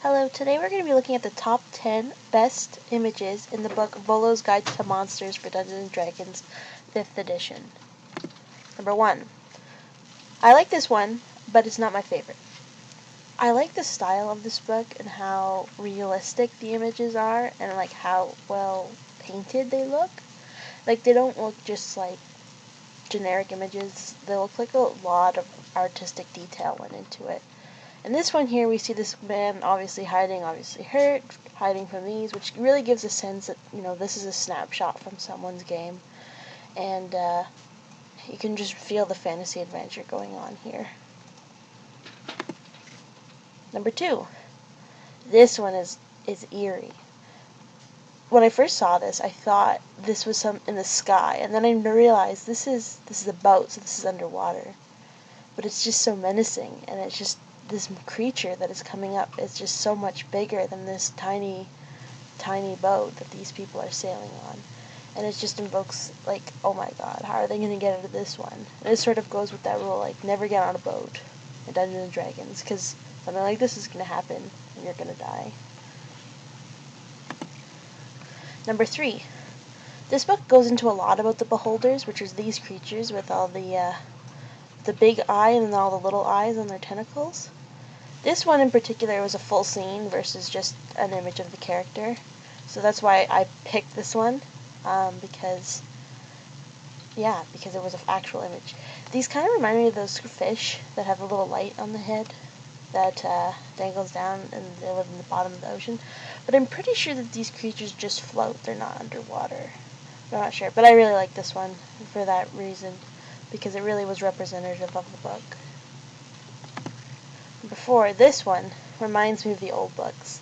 Hello, today we're going to be looking at the top 10 best images in the book Volos Guide to Monsters for Dungeons & Dragons 5th edition. Number 1. I like this one, but it's not my favorite. I like the style of this book and how realistic the images are and like how well painted they look. Like they don't look just like generic images, they look like a lot of artistic detail went into it. In this one here, we see this man obviously hiding, obviously hurt, hiding from these, which really gives a sense that, this is a snapshot from someone's game. And you can just feel the fantasy adventure going on here. Number 2. This one is eerie. When I first saw this, I thought this was some in the sky, and then I realized this is a boat, so this is underwater. But it's just so menacing, and it's just this creature that is coming up is just so much bigger than this tiny boat that these people are sailing on. And it just invokes, like, oh my god, how are they going to get out of this one? And it sort of goes with that rule, like, never get on a boat in Dungeons & Dragons, because something like this is going to happen, and you're going to die. Number 3. This book goes into a lot about the beholders, which are these creatures with all the big eye and all the little eyes on their tentacles. This one in particular was a full scene versus just an image of the character. So that's why I picked this one, because it was an actual image. These kind of remind me of those fish that have a little light on the head that dangles down and they live in the bottom of the ocean. But I'm pretty sure that these creatures just float. They're not underwater. I'm not sure, but I really like this one for that reason, because it really was representative of the book. Number 4, this one reminds me of the old books,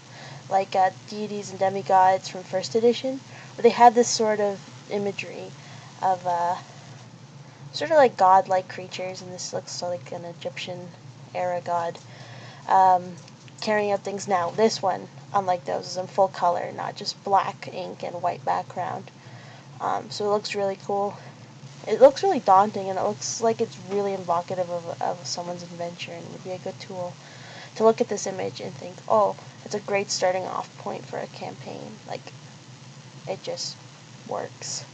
like Deities and Demigods from 1st edition, where they had this sort of imagery of sort of like godlike creatures, and this looks like an Egyptian-era god, carrying out things. Now, this one, unlike those, is in full color, not just black ink and white background. So it looks really cool. It looks really daunting, and it looks like it's really evocative of someone's adventure, and it would be a good tool to look at this image and think, oh, it's a great starting off point for a campaign. Like, it just works.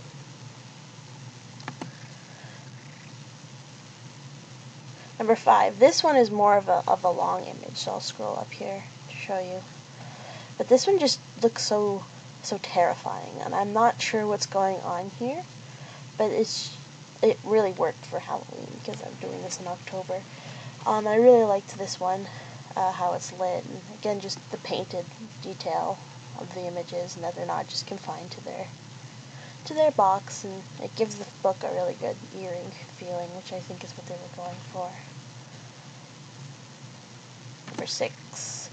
Number 5. This one is more of a long image, so I'll scroll up here to show you. But this one just looks so terrifying, and I'm not sure what's going on here, but it really worked for Halloween because I'm doing this in October. I really liked this one, how it's lit, and again, just the painted detail of the images, and that they're not just confined to their box, and it gives the book a really good eerie feeling, which I think is what they were going for. Number 6.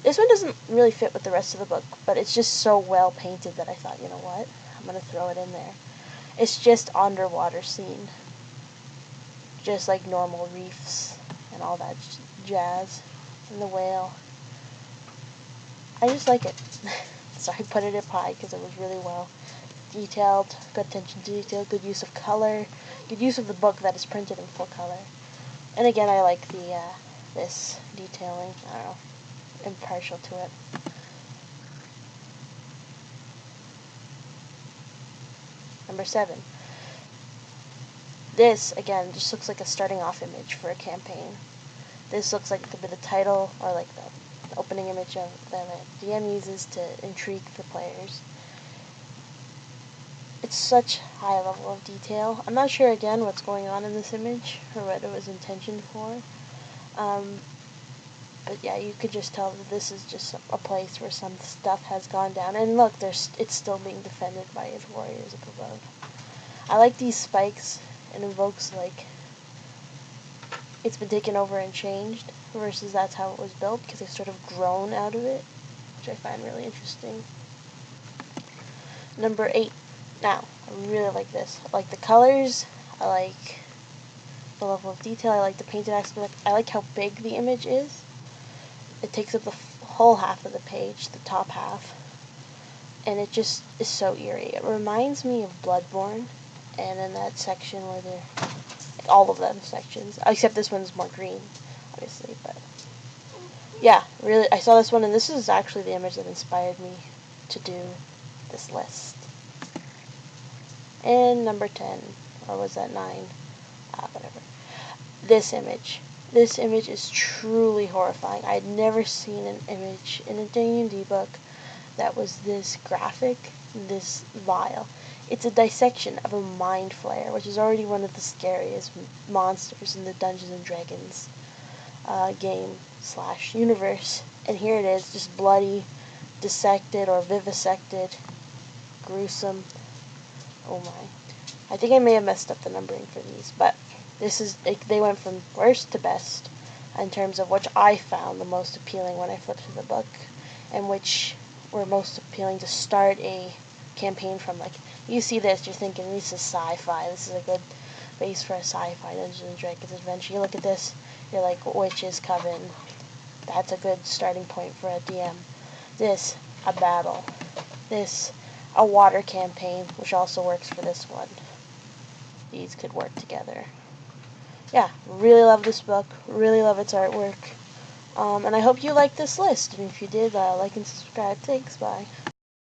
This one doesn't really fit with the rest of the book, but it's just so well painted that I thought, you know what, I'm going to throw it in there. It's just underwater scene. Just like normal reefs and all that jazz. And the whale. I just like it. So I put it in pie because it was really well detailed, good attention to detail, good use of color, good use of the book that is printed in full color. And again, I like the this detailing. I don't know, impartial to it. Number 7. This, again, just looks like a starting off image for a campaign. This looks like it could be the title, or like the opening image of that the DM uses to intrigue the players. It's such high level of detail. I'm not sure, again, what's going on in this image, or what it was intentioned for. But yeah, you could just tell that this is just a place where some stuff has gone down. And look, it's still being defended by its warriors up above. I like these spikes. It invokes, like, it's been taken over and changed, versus that's how it was built, because they've sort of grown out of it, which I find really interesting. Number 8. Now, I really like this. I like the colors. I like the level of detail. I like the painted aspect. I like how big the image is. It takes up the whole half of the page, the top half, and it just is so eerie. It reminds me of Bloodborne, and in that section where they're, all of them sections, except this one's more green, obviously, but yeah, really, I saw this one, and this is actually the image that inspired me to do this list. And number 10, or was that 9? Whatever. This image. This image is truly horrifying. I had never seen an image in a D&D book that was this graphic, this vile. It's a dissection of a mind flayer, which is already one of the scariest monsters in the Dungeons and Dragons game / universe. And here it is, just bloody, dissected or vivisected, gruesome. Oh my. I think I may have messed up the numbering for these, but this is, they went from worst to best in terms of which I found the most appealing when I flipped through the book, and which were most appealing to start a campaign from. Like, you see this, you're thinking, this is sci-fi, this is a good base for a sci-fi Dungeons and Dragons adventure. You look at this, you're like, Witch's Coven, that's a good starting point for a DM. This, a battle. This, a water campaign, which also works for this one. These could work together. Yeah, really love this book, really love its artwork, and I hope you liked this list, and if you did, like and subscribe. Thanks, bye.